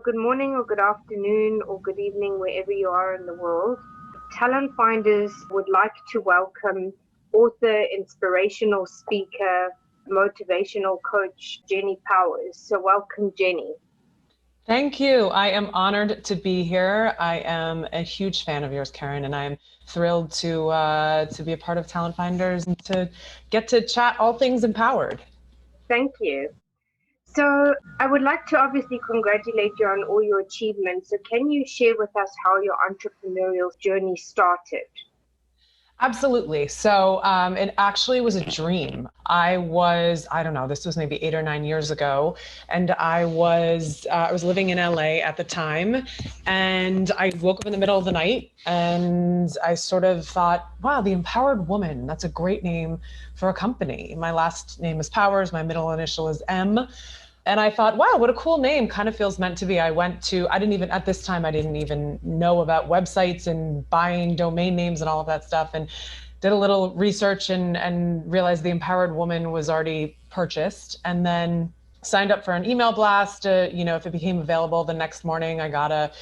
Good morning or good afternoon or good evening, wherever you are in the world. Talent Finders would like to welcome author, inspirational speaker, motivational coach, Jenny Powers. So, welcome, Jenny. Thank you. I am honored to be here. I am a huge fan of yours, Karen, and I'm thrilled to be a part of Talent Finders and to get to chat all things empowered. Thank you. So, I would like to obviously congratulate you on all your achievements. So, can you share with us how your entrepreneurial journey started? Absolutely. It actually was a dream. I don't know, this was maybe 8 or 9 years ago, and I was living in LA at the time, and I woke up in the middle of the night, and I sort of thought, wow, the Empowered Woman, that's a great name for a company. My last name is Powers, my middle initial is M. And I thought, wow, what a cool name. Kind of feels meant to be. At this time, I didn't even know about websites and buying domain names and all of that stuff. And did a little research and realized the Empowered Woman was already purchased. And then signed up for an email blast. If it became available the next morning, I got a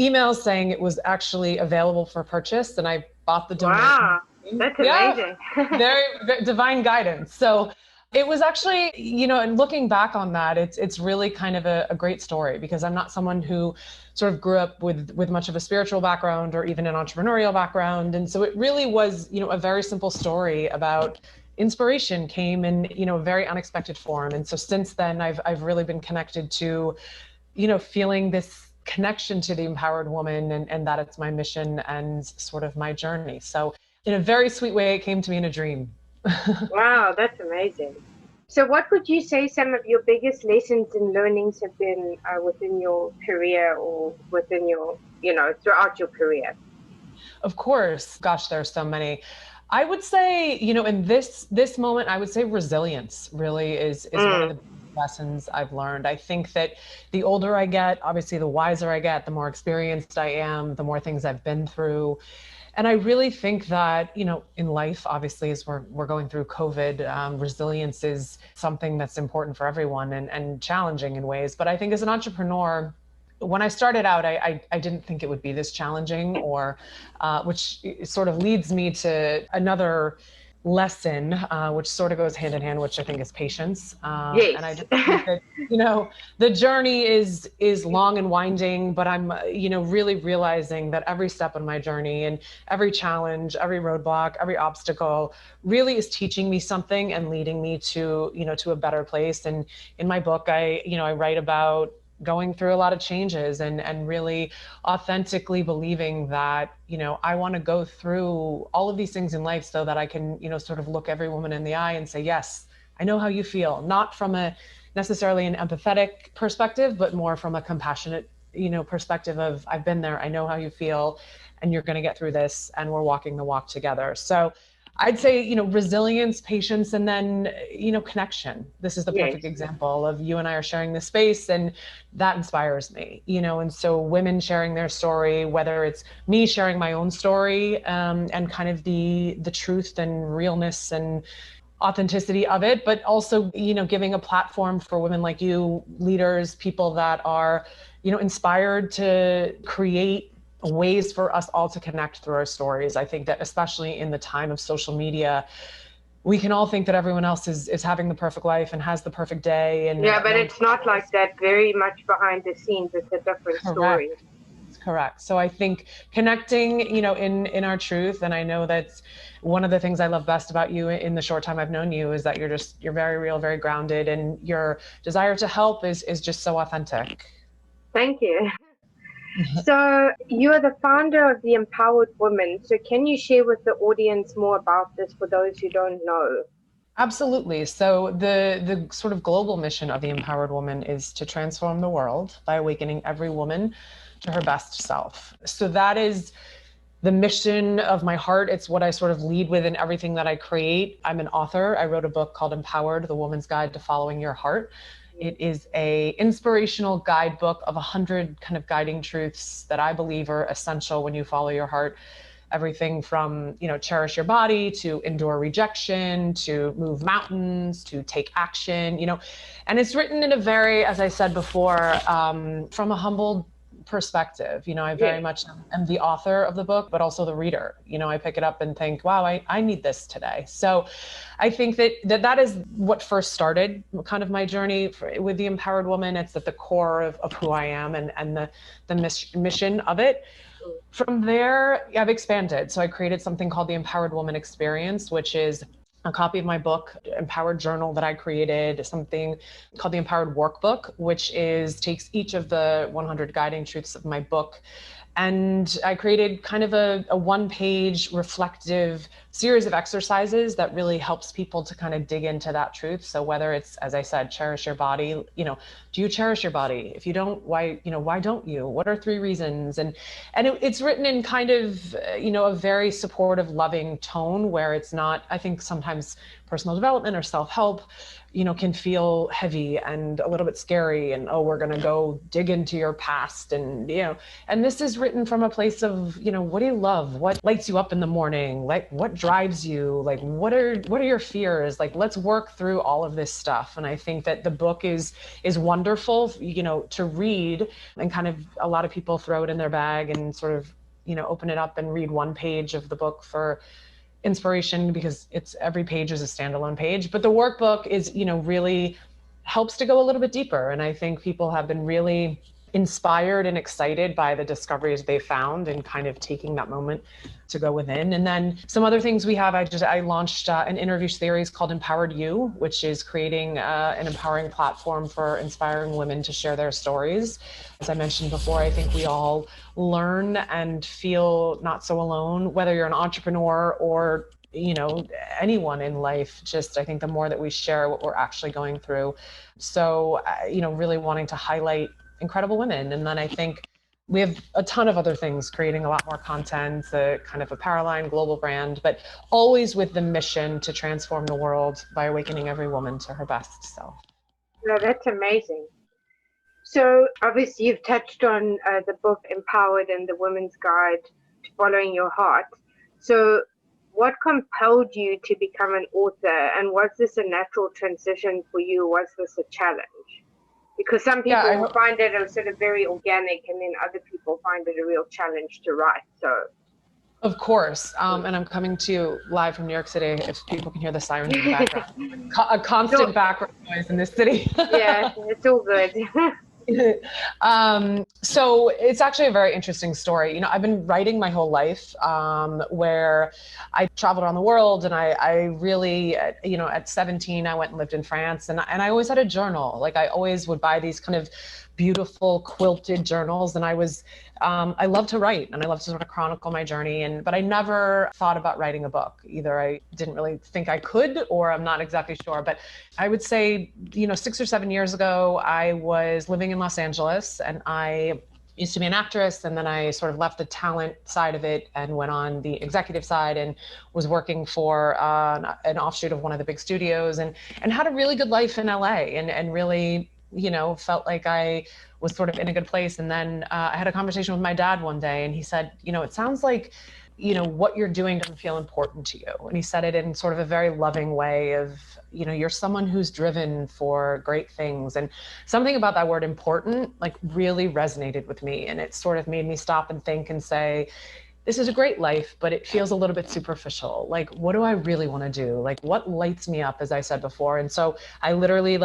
email saying it was actually available for purchase. And I bought the domain. Wow, that's Yeah, amazing. very divine guidance. So it was actually, and looking back on that, it's really kind of a great story because I'm not someone who sort of grew up with much of a spiritual background or even an entrepreneurial background. And so it really was, a very simple story about inspiration came in, a very unexpected form. And so since then I've really been connected to, feeling this connection to the empowered woman and that it's my mission and sort of my journey. So in a very sweet way, it came to me in a dream. Wow, that's amazing. So, what would you say some of your biggest lessons and learnings have been within your career or within your, throughout your career? Of course, gosh, there's so many. I would say, in this moment, I would say resilience really is one of Mm, the lessons I've learned. I think that the older I get, obviously the wiser I get, the more experienced I am, the more things I've been through. And I really think that, in life, obviously, as we're going through COVID, resilience is something that's important for everyone and challenging in ways. But I think as an entrepreneur, when I started out, I didn't think it would be this challenging, or which sort of leads me to another lesson, which sort of goes hand in hand, which I think is patience. And I yes. just think that the journey is long and winding, but I'm really realizing that every step on my journey and every challenge, every roadblock, every obstacle really is teaching me something and leading me to to a better place. And in my book, I write about going through a lot of changes and really authentically believing that I want to go through all of these things in life so that I can sort of look every woman in the eye and say, yes, I know how you feel, not from a necessarily an empathetic perspective, but more from a compassionate perspective of, I've been there, I know how you feel, and you're going to get through this, and we're walking the walk together. So I'd say, resilience, patience, and then, connection. This is the Yes. perfect example of you and I are sharing this space, and that inspires me, and so women sharing their story, whether it's me sharing my own story, and kind of the truth and realness and authenticity of it, but also, giving a platform for women like you, leaders, people that are, inspired to create ways for us all to connect through our stories. I think that especially in the time of social media, we can all think that everyone else is having the perfect life and has the perfect day and Yeah, but no. it's not like that. Very much behind the scenes, it's a different Correct. story. Correct. So I think connecting, in our truth, and I know that's one of the things I love best about you in the short time I've known you is that you're very real, very grounded, and your desire to help is just so authentic. Thank you. So, you're the founder of the Empowered Women. So, can you share with the audience more about this for those who don't know? Absolutely. So the sort of global mission of the Empowered Woman is to transform the world by awakening every woman to her best self. So that is the mission of my heart. It's what I sort of lead with in everything that I create. I'm an author. I wrote a book called Empowered: The Woman's Guide to Following Your Heart. It is a inspirational guidebook of 100 kind of guiding truths that I believe are essential when you follow your heart everything from, cherish your body to endure rejection, to move mountains, to take action, and it's written in a very, as I said before, from a humble perspective. I very much am the author of the book, but also the reader. I pick it up and think, wow, I need this today. So I think that is what first started kind of my journey with the Empowered Woman. It's at the core of who I am and the mission of it. From there, I've expanded. So I created something called the Empowered Woman Experience, which is a copy of my book, Empowered Journal, that I created, something called the Empowered Workbook, which takes each of the 100 guiding truths of my book. And I created kind of a one-page reflective series of exercises that really helps people to kind of dig into that truth. So whether it's, as I said, cherish your body, do you cherish your body? If you don't, why don't you? What are 3 reasons? And it's written in kind of, a very supportive, loving tone where it's not, I think sometimes personal development or self-help, can feel heavy and a little bit scary and, oh, we're going to go dig into your past. And, and this is written from a place of, what do you love? What lights you up in the morning? Like, what drives you? Like, what are your fears? Like, let's work through all of this stuff. And I think that the book is wonderful, to read, and kind of a lot of people throw it in their bag and sort of, open it up and read one page of the book for inspiration, because every page is a standalone page. But the workbook is, really helps to go a little bit deeper. And I think people have been really inspired and excited by the discoveries they found and kind of taking that moment to go within. And then some other things we have, I launched an interview series called Empowered You, which is creating an empowering platform for inspiring women to share their stories. As I mentioned before, I think we all learn and feel not so alone, whether you're an entrepreneur or anyone in life. Just, I think the more that we share what we're actually going through. So, really wanting to highlight incredible women. And then I think we have a ton of other things, creating a lot more content, kind of a Powerline global brand, but always with the mission to transform the world by awakening every woman to her best self. No, that's amazing. So obviously you've touched on the book Empowered and the Women's Guide to Following Your Heart. So what compelled you to become an author, and was this a natural transition for you? Was this a challenge? Because some people find it a sort of very organic, and then other people find it a real challenge to write. So, of course, and I'm coming to you live from New York City. If people can hear the sirens in the background, a constant background noise in this city. Yeah, it's all good. So it's actually a very interesting story. I've been writing my whole life, where I traveled around the world, and I really, at 17, I went and lived in France, and I always had a journal. Like, I always would buy these kind of beautiful quilted journals, and I love to write, and I love to sort of chronicle my journey, but I never thought about writing a book. Either I didn't really think I could, or I'm not exactly sure. But I would say, 6 or 7 years ago, I was living in Los Angeles, and I used to be an actress, and then I sort of left the talent side of it and went on the executive side and was working for an offshoot of one of the big studios, and had a really good life in LA, and really, felt like I was sort of in a good place. And then I had a conversation with my dad one day, and he said, it sounds like, what you're doing doesn't feel important to you. And he said it in sort of a very loving way of, you're someone who's driven for great things. And something about that word important, like, really resonated with me. And it sort of made me stop and think and say, this is a great life, but it feels a little bit superficial. Like, what do I really want to do? Like, what lights me up, as I said before. And so I literally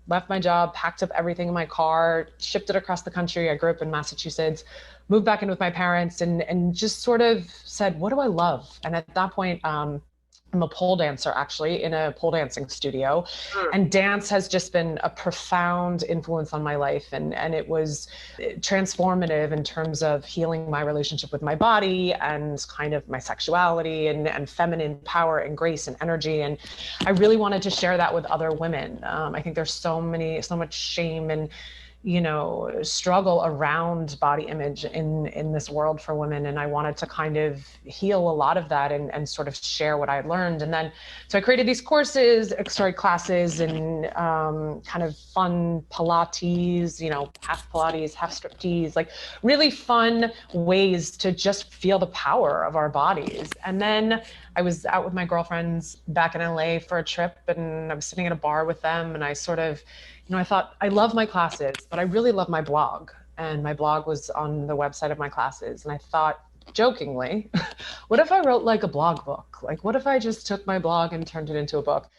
left my job, packed up everything in my car, shipped it across the country. I grew up in Massachusetts, moved back in with my parents, and just sort of said, what do I love? And at that point, I'm a pole dancer, actually, in a pole dancing studio. And dance has just been a profound influence on my life. And it was transformative in terms of healing my relationship with my body and kind of my sexuality and feminine power and grace and energy. And I really wanted to share that with other women. I think there's so much shame and struggle around body image in this world for women. And I wanted to kind of heal a lot of that and sort of share what I had learned. And then, so I created these courses, classes, and kind of fun Pilates, half Pilates, half striptease, like really fun ways to just feel the power of our bodies. And then I was out with my girlfriends back in LA for a trip, and I was sitting at a bar with them, and I sort of, I thought, I love my classes, but I really love my blog. And my blog was on the website of my classes. And I thought, jokingly, what if I wrote like a blog book? Like, what if I just took my blog and turned it into a book?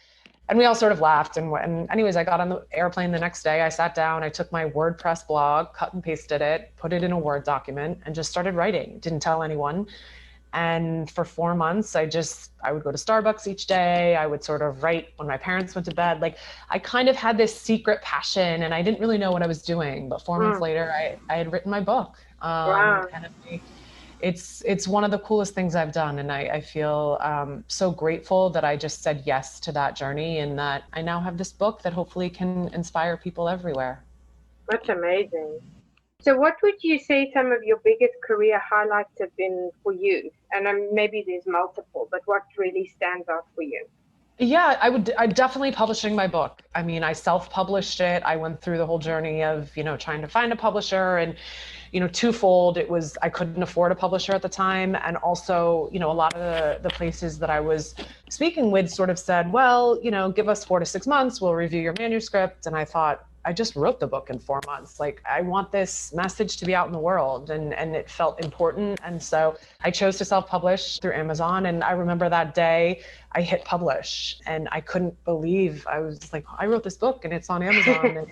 And we all sort of laughed. And anyways, I got on the airplane the next day. I sat down, I took my WordPress blog, cut and pasted it, put it in a Word document, and just started writing. Didn't tell anyone. And for 4 months, I would go to Starbucks each day. I would sort of write when my parents went to bed. Like, I kind of had this secret passion, and I didn't really know what I was doing. But 4 months later, I had written my book. Wow. And it's one of the coolest things I've done. And I feel so grateful that I just said yes to that journey, and that I now have this book that hopefully can inspire people everywhere. That's amazing. So what would you say some of your biggest career highlights have been for you? And maybe there's multiple, but what really stands out for you? Yeah, I definitely publishing my book. I mean, I self-published it. I went through the whole journey of, trying to find a publisher, and, twofold. It was, I couldn't afford a publisher at the time. And also, a lot of the places that I was speaking with sort of said, well, give us 4 to 6 months, we'll review your manuscript. And I thought, I just wrote the book in 4 months. Like, I want this message to be out in the world, and it felt important. And so I chose to self-publish through Amazon. And I remember that day I hit publish, and I couldn't believe, I was like, I wrote this book and it's on Amazon. And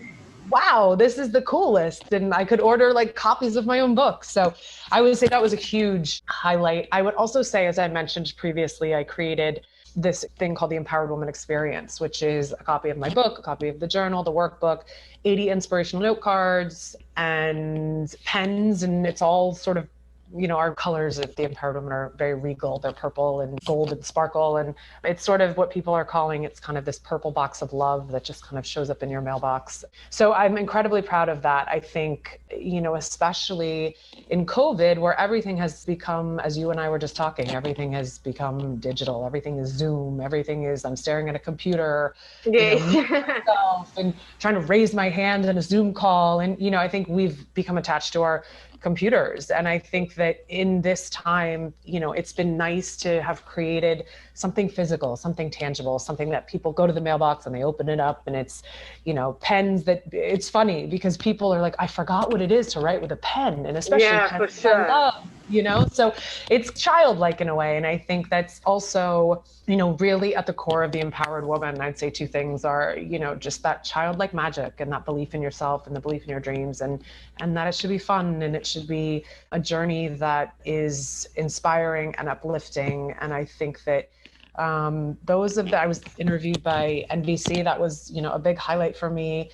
wow, this is the coolest. And I could order like copies of my own book. So I would say that was a huge highlight. I would also say, as I mentioned previously, I created this thing called the Empowered Woman Experience, which is a copy of my book, a copy of the journal, the workbook, 80 inspirational note cards and pens. And it's all sort of, our colors at the Empowered Woman are very regal. They're purple and gold and sparkle. And it's sort of what people are calling, it's kind of this purple box of love that just kind of shows up in your mailbox. So I'm incredibly proud of that. I think, especially in COVID, where everything has become, as you and I were just talking, everything has become digital. Everything is Zoom. Everything is, I'm staring at a computer, myself, and trying to raise my hand in a Zoom call. And, I think we've become attached to our computers. And I think that in this time, it's been nice to have created something physical, something tangible, something that people go to the mailbox and they open it up, and it's, pens that, it's funny because people are like, I forgot what it is to write with a pen, and especially pens for sure. I love, so it's childlike in a way. And I think that's also, really at the core of the empowered woman. I'd say 2 things are, just that childlike magic and that belief in yourself and the belief in your dreams, and that it should be fun, and it should be a journey that is inspiring and uplifting. And I think that I was interviewed by NBC. That was, a big highlight for me.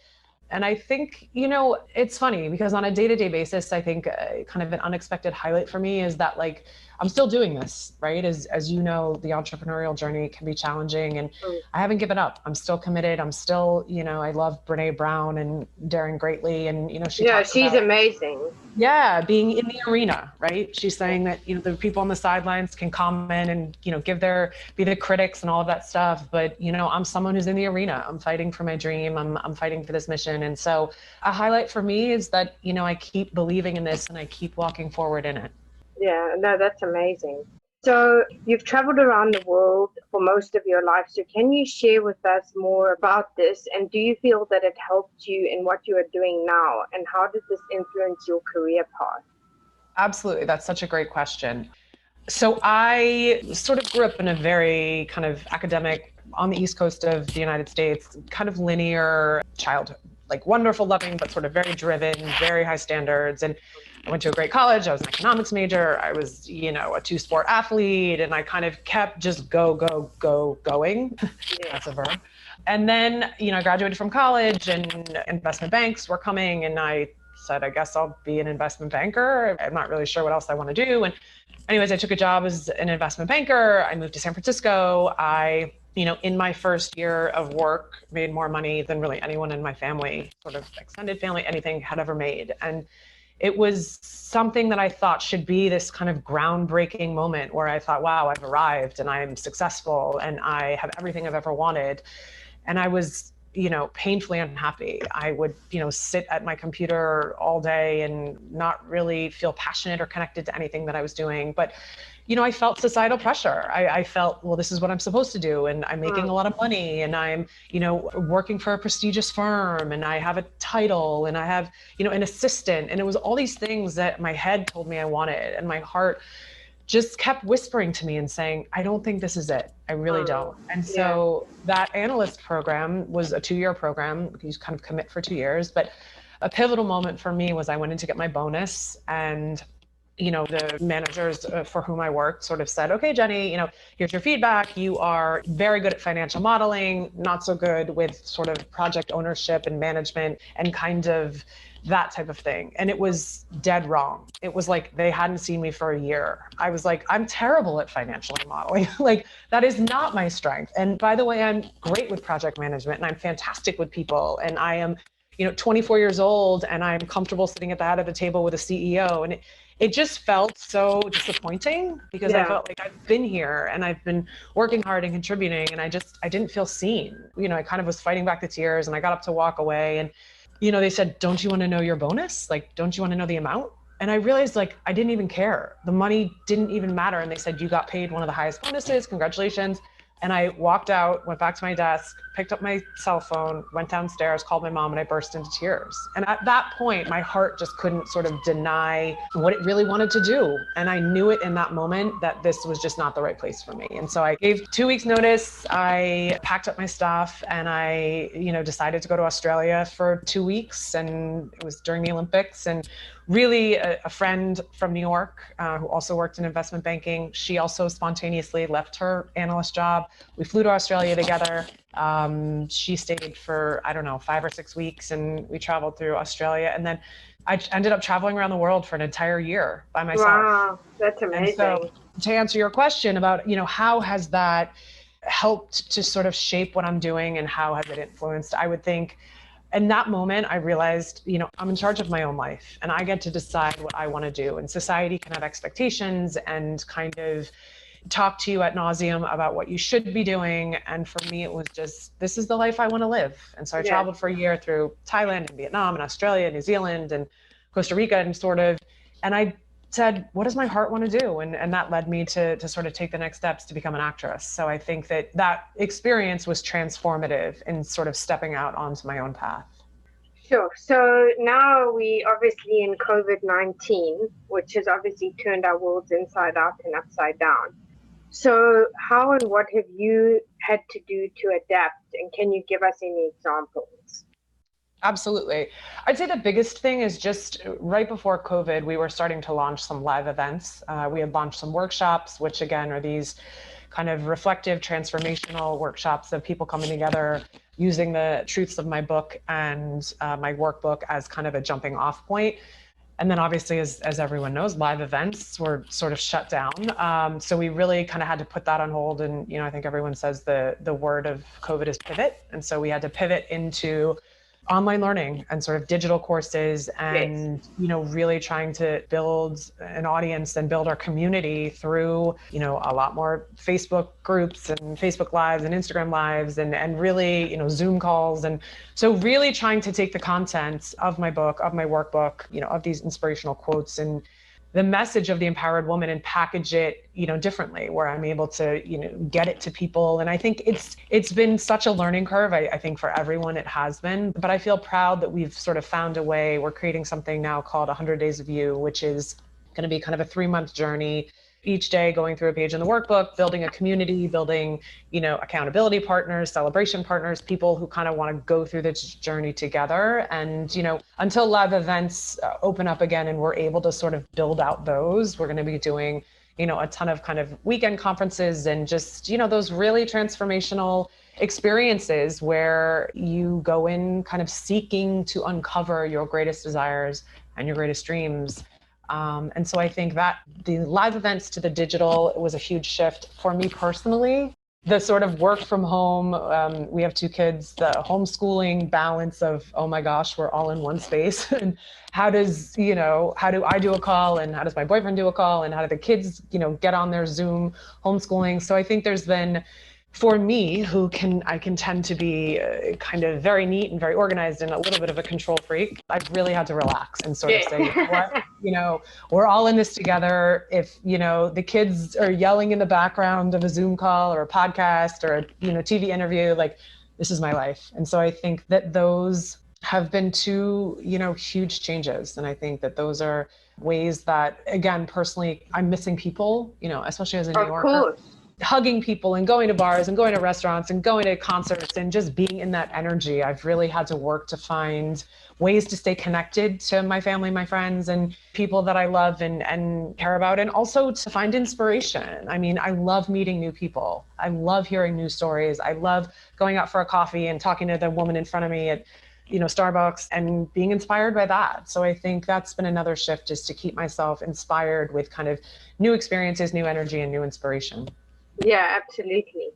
And I think, it's funny because on a day-to-day basis, I think kind of an unexpected highlight for me is that, like, I'm still doing this, right? As you know, the entrepreneurial journey can be challenging, and I haven't given up. I'm still committed. I'm still, I love Brene Brown and Daring Greatly. And, she's amazing. Yeah, being in the arena, right? She's saying that, the people on the sidelines can comment and, be the critics and all of that stuff. But, I'm someone who's in the arena. I'm fighting for my dream. I'm fighting for this mission. And so a highlight for me is that, I keep believing in this and I keep walking forward in it. Yeah, no, that's amazing. So you've traveled around the world for most of your life. So can you share with us more about this? And do you feel that it helped you in what you are doing now? And how did this influence your career path? Absolutely. That's such a great question. So I sort of grew up in a very kind of academic, on the East Coast of the United States, kind of linear childhood, like wonderful, loving, but sort of very driven, very high standards. And I went to a great college. I was an economics major. I was, a 2-sport athlete, and I kind of kept just going. That's a verb. And then, I graduated from college, and investment banks were coming, and I said, I guess I'll be an investment banker. I'm not really sure what else I want to do. And anyways, I took a job as an investment banker. I moved to San Francisco. I in my first year of work, made more money than really anyone in my family, sort of extended family, anything had ever made. And it was something that I thought should be this kind of groundbreaking moment where I thought, wow, I've arrived and I'm successful and I have everything I've ever wanted. And I was, painfully unhappy. I would, sit at my computer all day and not really feel passionate or connected to anything that I was doing. But I felt societal pressure. I felt, well, this is what I'm supposed to do. And I'm making a lot of money and I'm, working for a prestigious firm and I have a title and I have, an assistant. And it was all these things that my head told me I wanted. And my heart just kept whispering to me and saying, I don't think this is it. I really don't. And so that analyst program was a 2-year program. You kind of commit for 2 years. But a pivotal moment for me was I went in to get my bonus, and the managers for whom I worked sort of said, okay, Jenny, here's your feedback. You are very good at financial modeling, not so good with sort of project ownership and management and kind of that type of thing. And it was dead wrong. It was like they hadn't seen me for a year. I was like, I'm terrible at financial modeling. Like, that is not my strength. And by the way, I'm great with project management and I'm fantastic with people. And I am 24 years old and I'm comfortable sitting at the head of the table with a CEO. And it just felt so disappointing because I felt like I've been here and I've been working hard and contributing, and I didn't feel seen. I kind of was fighting back the tears, and I got up to walk away, and they said, don't you want to know your bonus? Like, don't you want to know the amount? And I realized, like, I didn't even care. The money didn't even matter. And they said, you got paid one of the highest bonuses. Congratulations. And I walked out, went back to my desk, picked up my cell phone, went downstairs, called my mom, and I burst into tears. And at that point, my heart just couldn't sort of deny what it really wanted to do. And I knew it in that moment that this was just not the right place for me. And so I gave 2 weeks notice. I packed up my stuff and I, decided to go to Australia for 2 weeks. And it was during the Olympics. And really a friend from New York who also worked in investment banking, she also spontaneously left her analyst job. We flew to Australia together. She stayed for, 5 or 6 weeks, and we traveled through Australia. And then I ended up traveling around the world for an entire year by myself. Wow, that's amazing. And so to answer your question about, how has that helped to sort of shape what I'm doing and how has it influenced, I would think, in that moment, I realized, I'm in charge of my own life and I get to decide what I want to do. And society can have expectations and kind of talk to you ad nauseum about what you should be doing. And for me, it was just, this is the life I want to live. And so I traveled for a year through Thailand and Vietnam and Australia, New Zealand and Costa Rica and I said, what does my heart want to do? And that led me to sort of take the next steps to become an actress. So I think that experience was transformative in sort of stepping out onto my own path. Sure. So now we obviously in COVID-19, which has obviously turned our worlds inside out and upside down. So how and what have you had to do to adapt? And can you give us any examples? Absolutely. I'd say the biggest thing is just right before COVID, we were starting to launch some live events. We had launched some workshops, which again are these kind of reflective, transformational workshops of people coming together using the truths of my book and my workbook as kind of a jumping off point. And then obviously, as everyone knows, live events were sort of shut down. So we really kind of had to put that on hold. And, I think everyone says the word of COVID is pivot. And so we had to pivot into online learning and sort of digital courses and, really trying to build an audience and build our community through, a lot more Facebook groups and Facebook lives and Instagram lives and really, Zoom calls. And so really trying to take the content of my book, of my workbook, of these inspirational quotes and the message of the empowered woman and package it, differently, where I'm able to, get it to people. And I think it's been such a learning curve. I think for everyone it has been, but I feel proud that we've sort of found a way. We're creating something now called 100 Days of You, which is going to be kind of a 3-month journey. Each day going through a page in the workbook, building a community, building, accountability partners, celebration partners, people who kind of want to go through this journey together. And, until live events open up again and we're able to sort of build out those, we're going to be doing, a ton of kind of weekend conferences and just, those really transformational experiences where you go in kind of seeking to uncover your greatest desires and your greatest dreams. And so I think that the live events to the digital was a huge shift for me personally. the sort of work from home, we have two kids, the homeschooling balance of, oh my gosh, we're all in one space. And how do I do a call, and how does my boyfriend do a call, and how do the kids, get on their Zoom homeschooling? So I think there's been, for me, I can tend to be kind of very neat and very organized and a little bit of a control freak. I've really had to relax and sort of say, we're all in this together. If, the kids are yelling in the background of a Zoom call or a podcast or a, TV interview, like, this is my life. And so I think that those have been two, huge changes. And I think that those are ways that, again, personally, I'm missing people, especially as a New Yorker. Of course. Hugging people and going to bars and going to restaurants and going to concerts and just being in that energy. I've really had to work to find ways to stay connected to my family, my friends, and people that I love and care about, and also to find inspiration. I mean, I love meeting new people. I love hearing new stories. I love going out for a coffee and talking to the woman in front of me at Starbucks and being inspired by that. So I think that's been another shift, is to keep myself inspired with kind of new experiences, new energy, and new inspiration. Yeah, absolutely.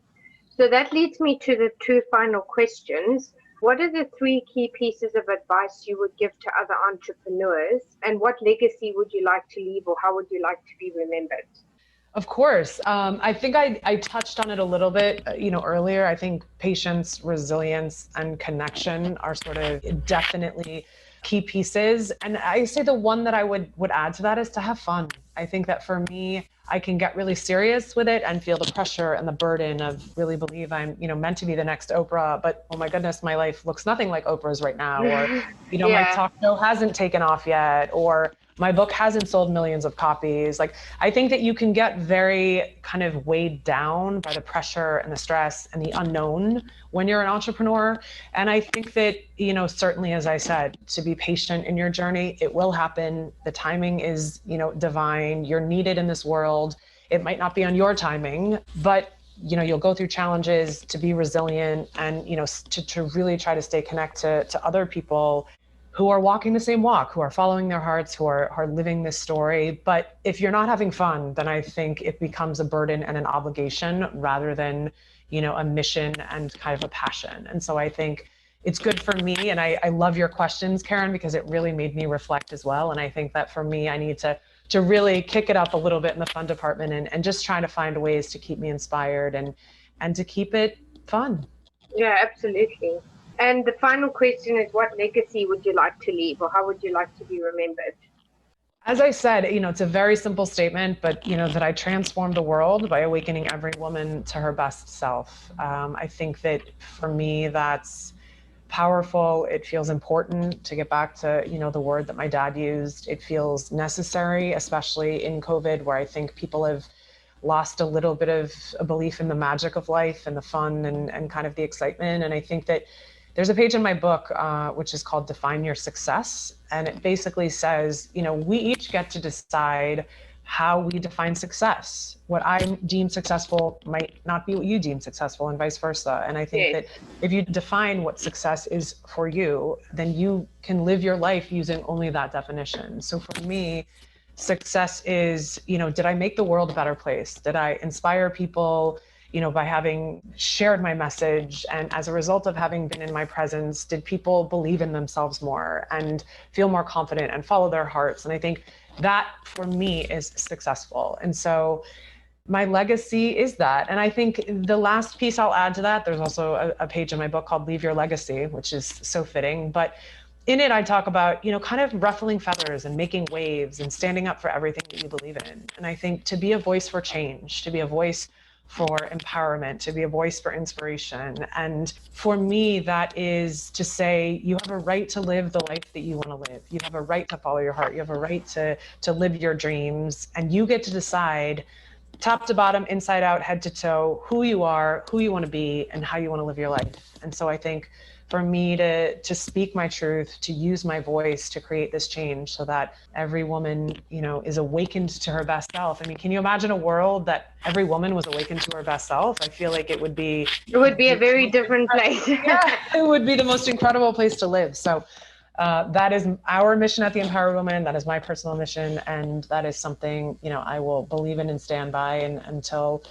So that leads me to the two final questions. What are the three key pieces of advice you would give to other entrepreneurs? And what legacy would you like to leave, or how would you like to be remembered? Of course. I think I touched on it a little bit, earlier. I think patience, resilience, and connection are sort of definitely key pieces. And I say the one that I would add to that is to have fun. I think that for me, I can get really serious with it and feel the pressure and the burden of really believe I'm, meant to be the next Oprah, but oh my goodness, my life looks nothing like Oprah's right now. Or, my talk show hasn't taken off yet, or my book hasn't sold millions of copies. Like, I think that you can get very kind of weighed down by the pressure and the stress and the unknown when you're an entrepreneur. And I think that, certainly, as I said, to be patient in your journey. It will happen. The timing is, divine. You're needed in this world. It might not be on your timing, but you'll go through challenges, to be resilient and, to really try to stay connected to other people who are walking the same walk, who are following their hearts, who are living this story. But if you're not having fun, then I think it becomes a burden and an obligation rather than, a mission and kind of a passion. And so I think it's good for me. And I love your questions, Karen, because it really made me reflect as well. And I think that for me, I need to really kick it up a little bit in the fun department and just trying to find ways to keep me inspired and to keep it fun. Yeah, absolutely. And the final question is, what legacy would you like to leave, or how would you like to be remembered? As I said, it's a very simple statement, but, that I transformed the world by awakening every woman to her best self. I think that for me, that's powerful. It feels important to get back to, the word that my dad used. It feels necessary, especially in COVID, where I think people have lost a little bit of a belief in the magic of life and the fun and kind of the excitement. And I think that there's a page in my book, which is called Define Your Success. And it basically says, we each get to decide how we define success. What I deem successful might not be what you deem successful, and vice versa. And I think that if you define what success is for you, then you can live your life using only that definition. So for me, success is, did I make the world a better place? Did I inspire people, by having shared my message? And as a result of having been in my presence, did people believe in themselves more and feel more confident and follow their hearts? And I think that for me is successful. And so my legacy is that. And I think the last piece I'll add to that, there's also a page in my book called Leave Your Legacy, which is so fitting. But in it, I talk about, kind of ruffling feathers and making waves and standing up for everything that you believe in. And I think to be a voice for change, to be a voice for empowerment, to be a voice for inspiration. And for me, that is to say, you have a right to live the life that you want to live. You have a right to follow your heart. You have a right to live your dreams. And you get to decide, top to bottom, inside out, head to toe, who you are, who you want to be, and how you want to live your life. And so I think for me to speak my truth, to use my voice to create this change so that every woman, is awakened to her best self. I mean, can you imagine a world that every woman was awakened to her best self? I feel like it would be a very different place. Yeah, it would be the most incredible place to live. So that is our mission at the Empowered Woman. That is my personal mission. And that is something, I will believe in and stand by until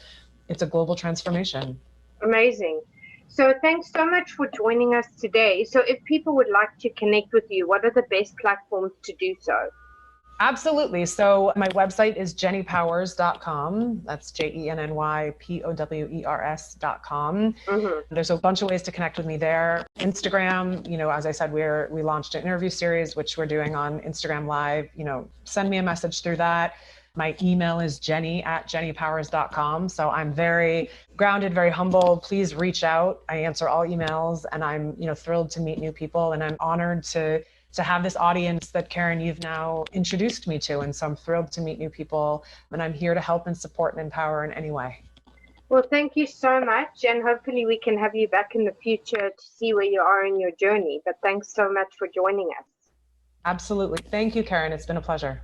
it's a global transformation. Amazing. So thanks so much for joining us today. So if people would like to connect with you, what are the best platforms to do so? Absolutely. So my website is jennypowers.com. That's JennyPowers.com. There's a bunch of ways to connect with me there. Instagram, as I said, we launched an interview series, which we're doing on Instagram Live. Send me a message through that. My email is jenny@jennypowers.com. So I'm very grounded, very humble. Please reach out. I answer all emails, and I'm, thrilled to meet new people, and I'm honored to have this audience that, Karen, you've now introduced me to. And so I'm thrilled to meet new people, and I'm here to help and support and empower in any way. Well, thank you so much. And hopefully we can have you back in the future to see where you are in your journey. But thanks so much for joining us. Absolutely. Thank you, Karen. It's been a pleasure.